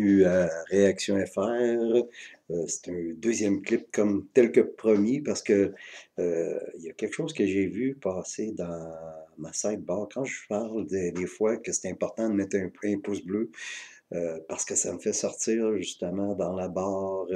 bienvenue à Réaction FR. C'est un deuxième clip comme tel que promis parce que il y a quelque chose que j'ai vu passer dans ma sidebar quand je parle des fois que c'est important de mettre un pouce bleu parce que ça me fait sortir justement dans la barre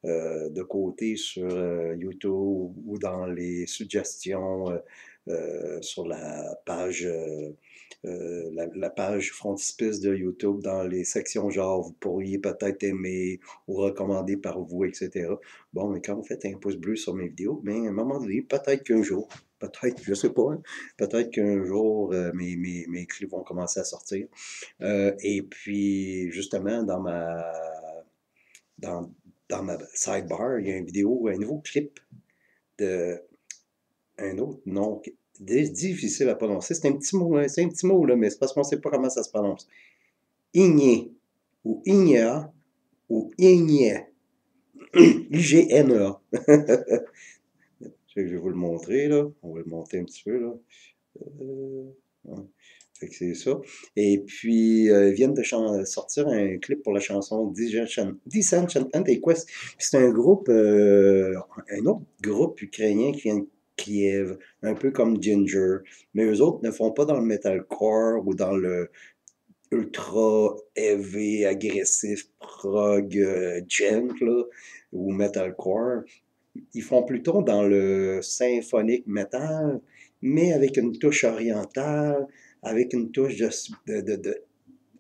de côté sur YouTube ou dans les suggestions sur la page la page frontispice de YouTube dans les sections genre vous pourriez peut-être aimer ou recommander par vous, etc. Bon, mais quand vous faites un pouce bleu sur mes vidéos, bien, à un moment donné, peut-être qu'un jour, peut-être, je sais pas, hein, peut-être qu'un jour mes clips vont commencer à sortir. Et puis, justement, dans, dans ma sidebar, il y a une vidéo, un nouveau clip de un autre nom difficile à prononcer. C'est un petit mot, hein, c'est un petit mot, là, mais c'est parce qu'on ne sait pas comment ça se prononce. Igné, ou Igna, ou Igné. I-G-N-E-A. Je vais vous le montrer, là. On va le monter un petit peu, là. Ouais. Fait que c'est ça. Et puis, ils viennent de sortir un clip pour la chanson Disenchantment Quest. C'est un groupe, un autre groupe ukrainien qui vient de Kiev, un peu comme Ginger. Mais eux autres ne font pas dans le metalcore ou dans le ultra heavy, agressif, prog, gent, là, ou metalcore. Ils font plutôt dans le symphonique metal, mais avec une touche orientale, avec une touche de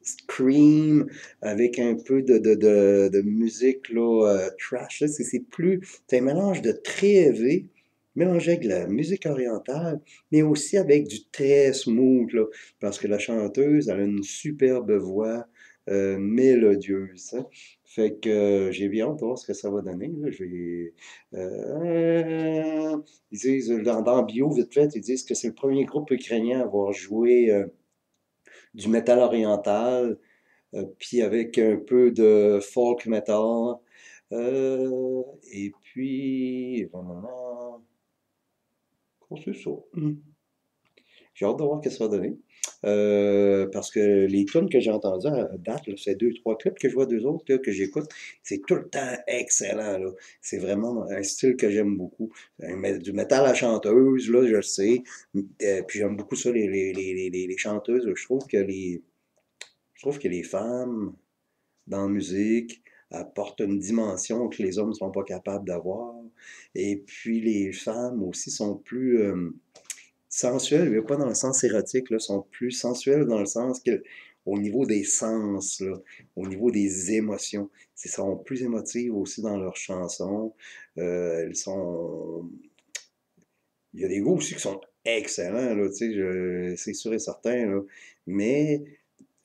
scream, avec un peu de musique là, trash. C'est un mélange de très élevé, mélangé avec la musique orientale, mais aussi avec du très smooth, là, parce que la chanteuse, elle a une superbe voix mélodieuse, hein. Fait que j'ai bien hâte de voir ce que ça va donner. Là. Ils disent, dans bio, vite fait, ils disent que c'est le premier groupe ukrainien à avoir joué du métal oriental, puis avec un peu de folk metal. Et puis, voilà. C'est ça. J'ai hâte de voir ce que ça va donner. Parce que les tunes que j'ai entendues à date, là, c'est deux, trois clips que je vois d'eux autres, là, que j'écoute, c'est tout le temps excellent, là. C'est vraiment un style que j'aime beaucoup. Du métal à chanteuse, là, je le sais. Puis j'aime beaucoup ça, les chanteuses. Je trouve que les femmes, dans la musique, apportent une dimension que les hommes ne sont pas capables d'avoir. Et puis les femmes aussi sont plus sensuelles, mais pas dans le sens érotique, là, sont plus sensuelles dans le sens que au niveau des sens, là, au niveau des émotions. Elles sont plus émotives aussi dans leurs chansons. Elles sont. Il y a des groupes aussi qui sont excellents, là, tu sais, c'est sûr et certain, là. Mais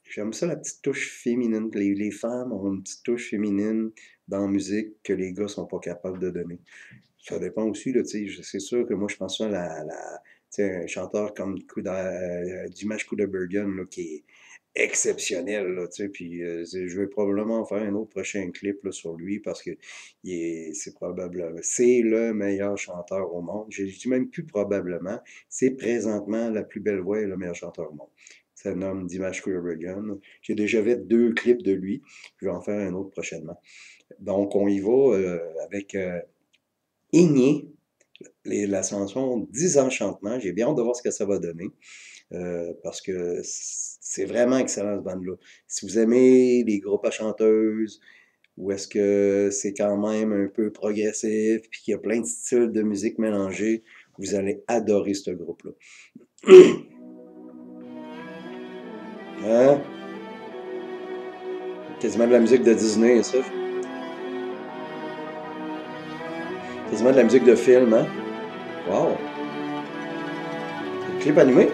j'aime ça la petite touche féminine. Les femmes ont une petite touche féminine dans la musique que les gars sont pas capables de donner. Ça dépend aussi, là, tu sais, c'est sûr que moi, je pense à tu sais, un chanteur comme Dimash Kudaibergen, là, qui est exceptionnel, là, tu sais, puis je vais probablement faire un autre prochain clip, là, sur lui parce que c'est le meilleur chanteur au monde. Je dis même plus probablement, c'est présentement la plus belle voix et le meilleur chanteur au monde. Ça nomme Dimash Kudaibergen. J'ai déjà fait 2 clips de lui. Je vais en faire un autre prochainement. Donc, on y va avec Igné, la chanson Disenchantement. J'ai bien hâte de voir ce que ça va donner. Parce que c'est vraiment excellent ce band-là. Si vous aimez les groupes à chanteuses, ou est-ce que c'est quand même un peu progressif, puis qu'il y a plein de styles de musique mélangés, vous allez adorer ce groupe-là. Hein? Quasiment de la musique de Disney, ça. Quasiment de la musique de film, hein? Wow! Un clip animé?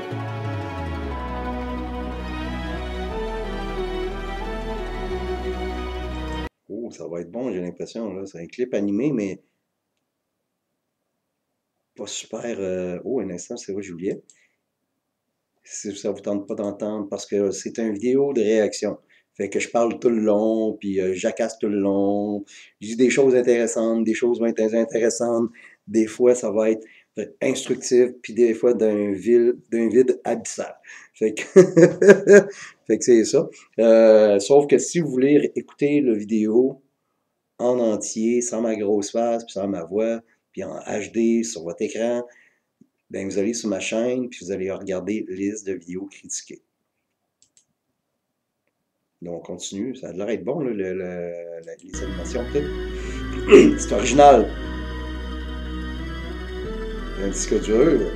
Oh, ça va être bon, j'ai l'impression, là. C'est un clip animé, mais pas super. Oh, un instant, c'est vrai, j'oubliais. Si ça vous tente pas d'entendre, parce que c'est une vidéo de réaction. Fait que je parle tout le long, puis j'accasse tout le long. Je dis des choses intéressantes, des choses moins intéressantes. Des fois, ça va être instructif, puis des fois d'un vide abyssal. Fait que, Fait que c'est ça. Sauf que si vous voulez écouter la vidéo en entier, sans ma grosse face, puis sans ma voix, puis en HD sur votre écran, ben vous allez sur ma chaîne, puis vous allez regarder liste de vidéos critiquées. Donc, on continue. Ça a l'air d'être bon, là, les animations, peut-être. C'est original. Il y a un disque dur.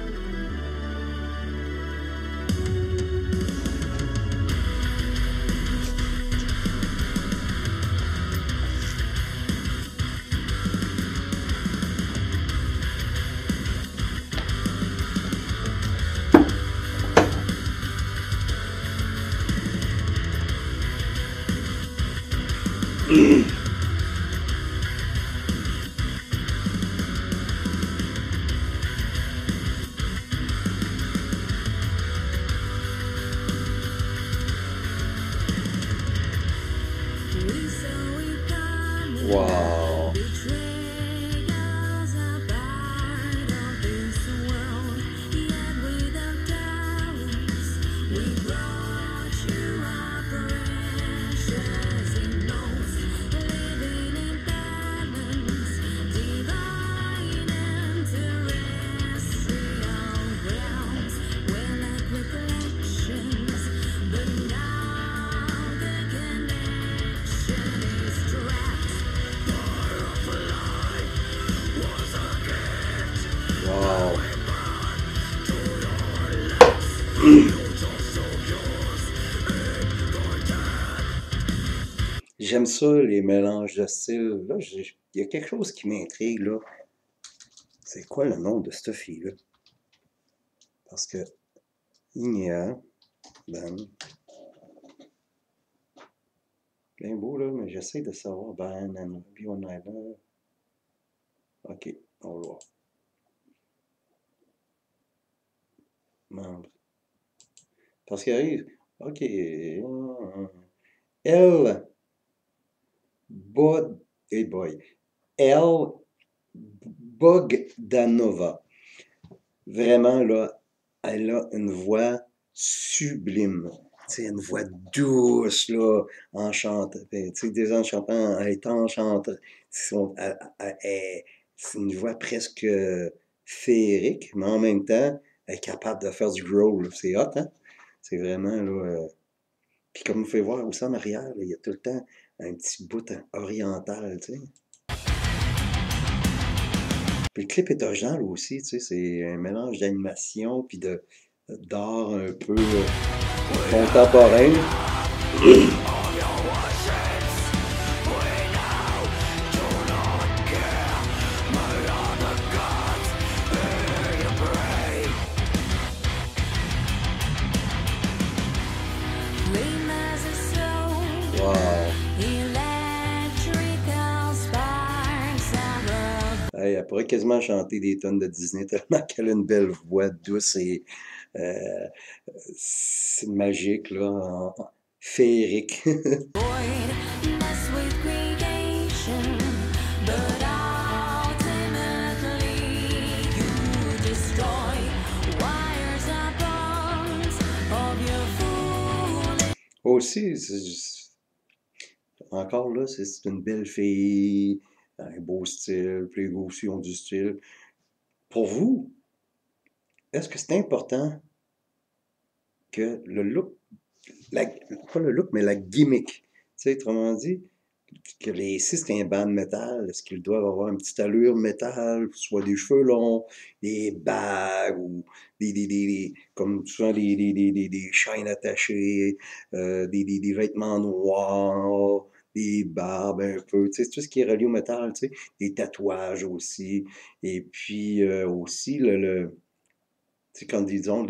Wow. Wow. J'aime ça, les mélanges de styles. Là, il y a quelque chose qui m'intrigue, là. C'est quoi le nom de cette fille-là? Parce que Inia, ben, bien beau, là, mais j'essaie de savoir. Ben, Bionella. Ok, on va voir. Membre. Parce qu'il arrive. Ok. Elle. Hey boy. Elle. Bogdanova. Vraiment, là, elle a une voix sublime. Tu sais, une voix douce, là, enchantée. Tu sais, désenchantant, elle est enchantée. C'est une voix presque féerique, mais en même temps, elle est capable de faire du growl. C'est hot, hein? C'est vraiment, là. Puis comme vous pouvez voir aussi en arrière, là, il y a tout le temps un petit bout oriental, tu sais. Puis le clip est original aussi, tu sais, c'est un mélange d'animation puis d'art un peu contemporain. Wow. Hey, elle pourrait quasiment chanter des tonnes de Disney tellement qu'elle a une belle voix douce et c'est magique, là, féerique. Aussi, encore là, c'est une belle fille, un beau style, puis les gars aussi ont du style. Pour vous, est-ce que c'est important que le look, pas le look, mais la gimmick, tu sais, autrement dit, que si c'est un band métal, est-ce qu'ils doivent avoir une petite allure métal, soit des cheveux longs, des bagues, ou comme souvent des chaînes attachées, des vêtements noirs, des barbes un peu, tu sais, tout ce qui est relié au métal, tu sais, des tatouages aussi, et puis aussi tu sais, quand disons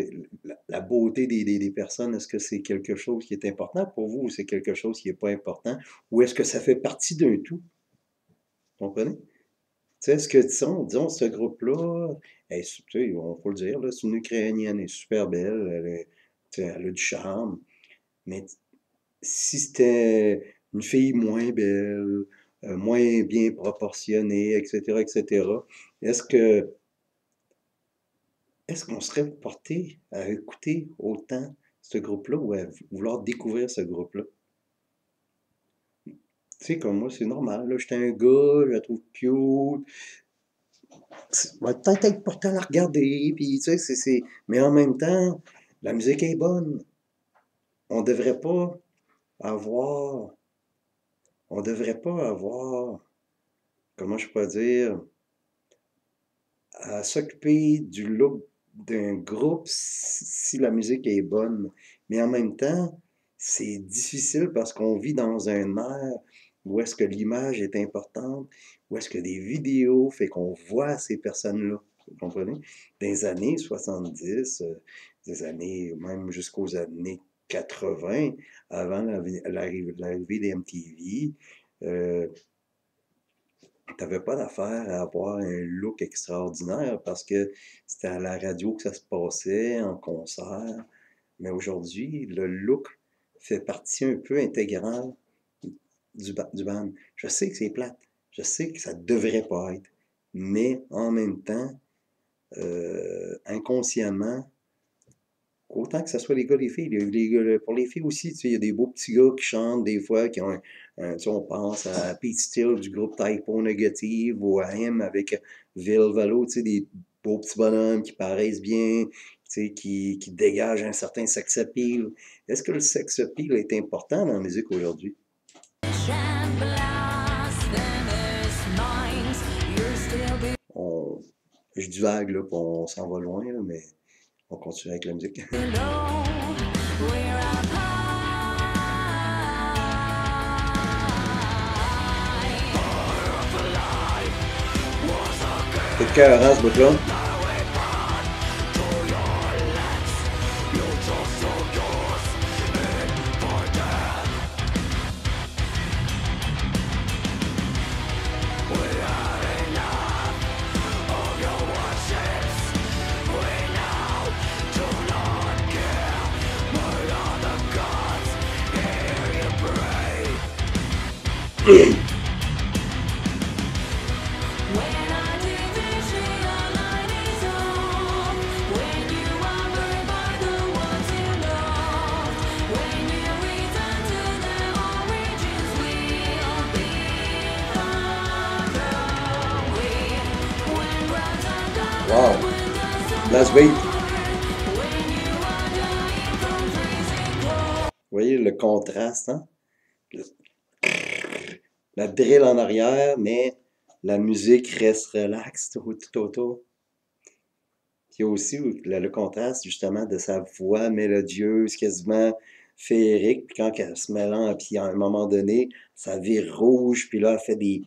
la beauté des personnes, est-ce que c'est quelque chose qui est important pour vous ou c'est quelque chose qui n'est pas important? Ou est-ce que ça fait partie d'un tout? Vous comprenez? Tu sais, est-ce que, disons, ce groupe-là, tu sais, on peut le dire, là, c'est une Ukrainienne, elle est super belle, tu sais, elle a du charme, mais si c'était une fille moins belle, moins bien proportionnée, etc., est-ce que est-ce qu'on serait porté à écouter autant ce groupe-là ou à vouloir découvrir ce groupe-là. Tu sais, comme moi, c'est normal, là, j'étais un gars, je la trouve cute, va peut-être être porté à la regarder, puis tu sais, mais en même temps, la musique est bonne. On devrait pas avoir, on devrait pas avoir, comment je peux dire, à s'occuper du look d'un groupe si la musique est bonne. Mais en même temps, c'est difficile parce qu'on vit dans un air où est-ce que l'image est importante, où est-ce que des vidéos fait qu'on voit ces personnes-là. Vous comprenez? Dans les années 70, des années même jusqu'aux années 80, avant l'arrivée des MTV, t'avais pas d'affaire à avoir un look extraordinaire parce que c'était à la radio que ça se passait, en concert. Mais aujourd'hui, le look fait partie un peu intégrale du band. Je sais que c'est plate. Je sais que ça devrait pas être. Mais en même temps, inconsciemment, autant que ce soit les gars, les filles. Pour les filles aussi, tu sais, il y a des beaux petits gars qui chantent des fois, qui ont tu sais, on pense à Pete Steele du groupe Typo Negative ou à M avec Ville Valo, tu sais, des beaux petits bonhommes qui paraissent bien, tu sais, qui dégagent un certain sex appeal. Est-ce que le sex appeal est important dans la musique aujourd'hui? On, je divague, là, puis on s'en va loin, là, mais on continue avec la musique. C'est écœurant, ce bout-là. Wow. Las Vegas. Vous voyez le contraste, hein? Le- La drill en arrière, mais la musique reste relaxe tout autour. Il y a aussi le contraste justement de sa voix mélodieuse, quasiment féerique, puis quand elle se mélange, puis à un moment donné, ça vire rouge, puis là, elle fait des,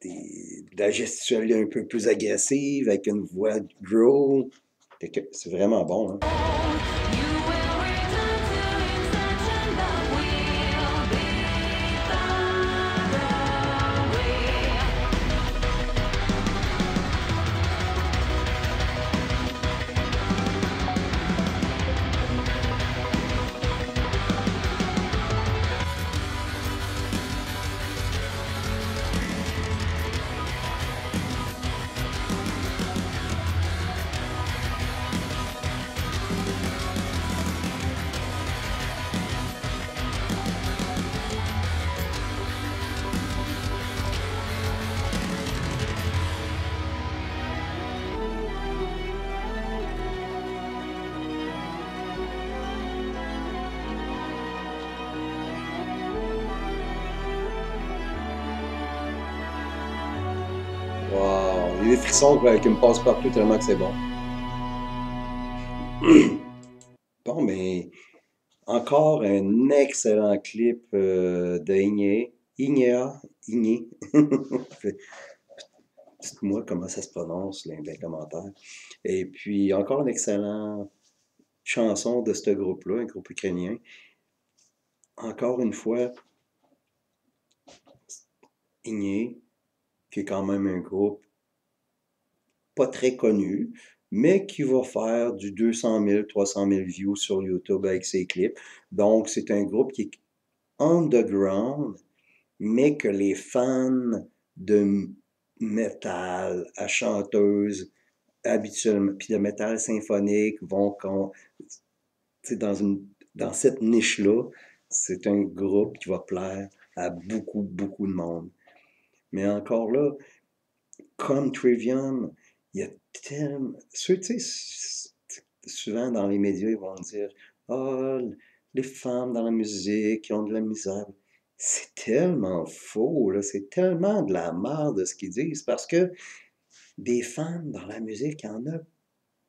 de la gestuelle un peu plus agressive, avec une voix growl. C'est vraiment bon, hein? Wow, il y a des frissons qui me passent partout tellement que c'est bon. Bon, mais encore un excellent clip de Igné. Igné. Dites-moi comment ça se prononce, là, dans les commentaires. Et puis, encore une excellente chanson de ce groupe-là, un groupe ukrainien. Encore une fois, Igné, qui est quand même un groupe pas très connu, mais qui va faire du 200 000, 300 000 views sur YouTube avec ses clips. Donc, c'est un groupe qui est underground, mais que les fans de métal à chanteuse habituellement, puis de métal symphonique tu sais, dans cette niche-là, c'est un groupe qui va plaire à beaucoup, beaucoup de monde. Mais encore là, comme Trivium, il y a tellement... tu sais, souvent dans les médias, ils vont dire, ah, les femmes dans la musique, qui ont de la misère. C'est tellement faux, là. C'est tellement de la merde de ce qu'ils disent, parce que des femmes dans la musique, il y en a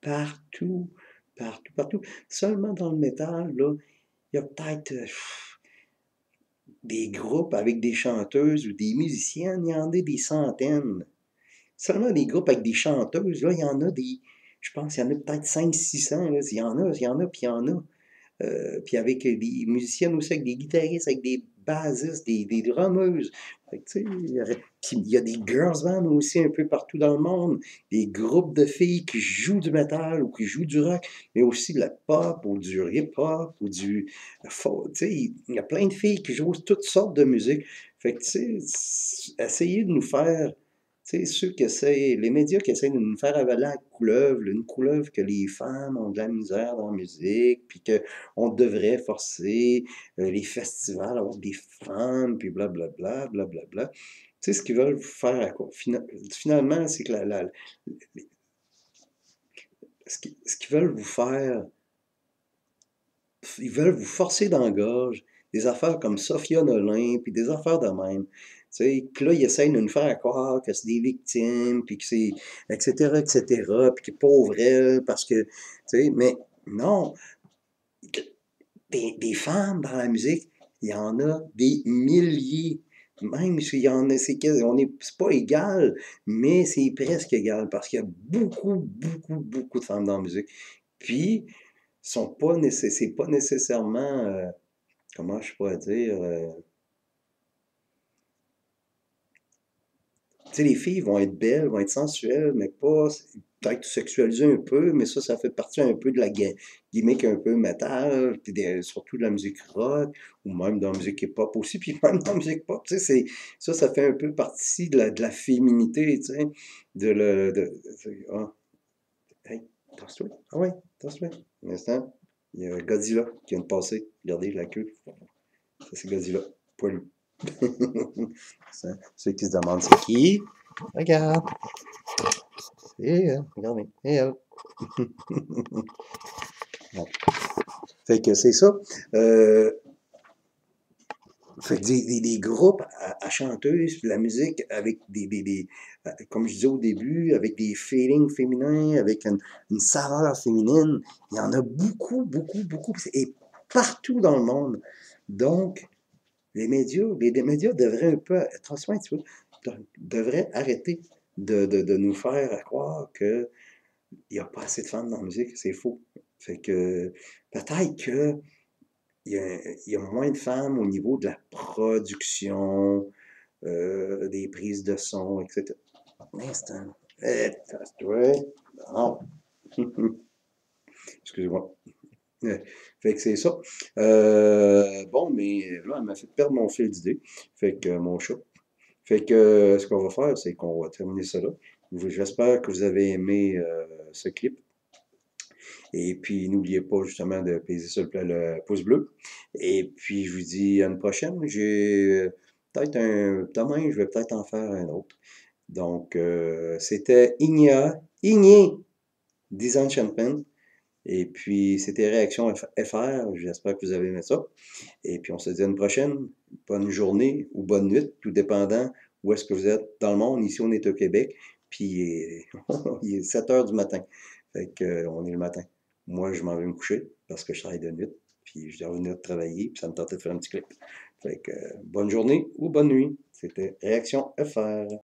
partout, partout, partout. Seulement dans le métal, là, il y a peut-être des groupes avec des chanteuses ou des musiciennes, il y en a des centaines. Seulement des groupes avec des chanteuses, là, il y en a des, je pense, il y en a peut-être 500-600, là, il y en a, puis il y en a. Puis avec des musiciennes aussi, avec des guitaristes, avec des bassistes, des drummeuses. Fait que, tu sais, il y a des girls bands aussi un peu partout dans le monde, des groupes de filles qui jouent du metal ou qui jouent du rock, mais aussi de la pop ou du hip-hop ou du folk. Tu sais, il y a plein de filles qui jouent toutes sortes de musique. Fait que, tu sais, essayer de nous faire tu sais, ceux qui essayent, les médias qui essayent de nous faire avaler la couleuvre, une couleuvre que les femmes ont de la misère dans la musique, puis qu'on devrait forcer les festivals à avoir des femmes, puis blablabla, blablabla. Tu sais, ce qu'ils veulent vous faire à quoi? Finalement, c'est que ce qu'ils veulent vous faire, ils veulent vous forcer dans la gorge des affaires comme Sophia Nolin, puis des affaires de même. Tu sais, puis là, ils essayent de nous faire croire que c'est des victimes, puis que c'est, etc., puis que pauvre elle, parce que, tu sais, mais non, des femmes dans la musique, il y en a des milliers. Même s'il y en a, c'est pas égal, mais c'est presque égal, parce qu'il y a beaucoup, beaucoup, beaucoup de femmes dans la musique. Puis, c'est pas nécessairement, comment je pourrais dire, tu sais, les filles vont être belles, vont être sensuelles, mais pas, peut-être sexualisées un peu, mais ça fait partie un peu de la gimmick un peu métal, puis surtout de la musique rock, ou même dans la musique hip-hop aussi, puis même dans la musique pop, tu sais, ça fait un peu partie de la féminité, tu sais, ah, hey, tasse-toi, ah ouais, tasse-toi, un instant, il y a Godzilla qui vient de passer, regardez la queue, ça c'est Godzilla, poilu. Ceux qui se demandent c'est qui, regarde, c'est elle, regardez, c'est elle. Bon. Fait que c'est ça. Euh, fait que des groupes à chanteuses, puis la musique avec comme je disais au début, avec des feelings féminins, avec une saveur féminine, il y en a beaucoup, beaucoup, beaucoup, et partout dans le monde. Donc, les médias devraient un peu, attention un petit peu, devraient arrêter de nous faire croire qu'il n'y a pas assez de femmes dans la musique. C'est faux. Fait que peut-être que il y a moins de femmes au niveau de la production, des prises de son, etc. Un instant. Tasse-toi. Non. Excusez-moi. Fait que c'est ça. Bon, mais là, elle m'a fait perdre mon fil d'idée. Fait que mon chat. Fait que ce qu'on va faire, c'est qu'on va terminer ça là. J'espère que vous avez aimé ce clip. Et puis, n'oubliez pas justement de peser sur le pouce bleu. Et puis, je vous dis à une prochaine. J'ai peut-être demain, je vais peut-être en faire un autre. Donc, c'était Igné Disenchantment. Et puis, c'était Réaction FR. J'espère que vous avez aimé ça. Et puis, on se dit à une prochaine. Bonne journée ou bonne nuit, tout dépendant où est-ce que vous êtes dans le monde. Ici, on est au Québec. Puis, il est 7 heures du matin. Fait que, on est le matin. Moi, je m'en vais me coucher parce que je travaille de nuit. Puis, je dois revenir travailler. Puis, ça me tentait de faire un petit clip. Fait que, bonne journée ou bonne nuit. C'était Réaction FR.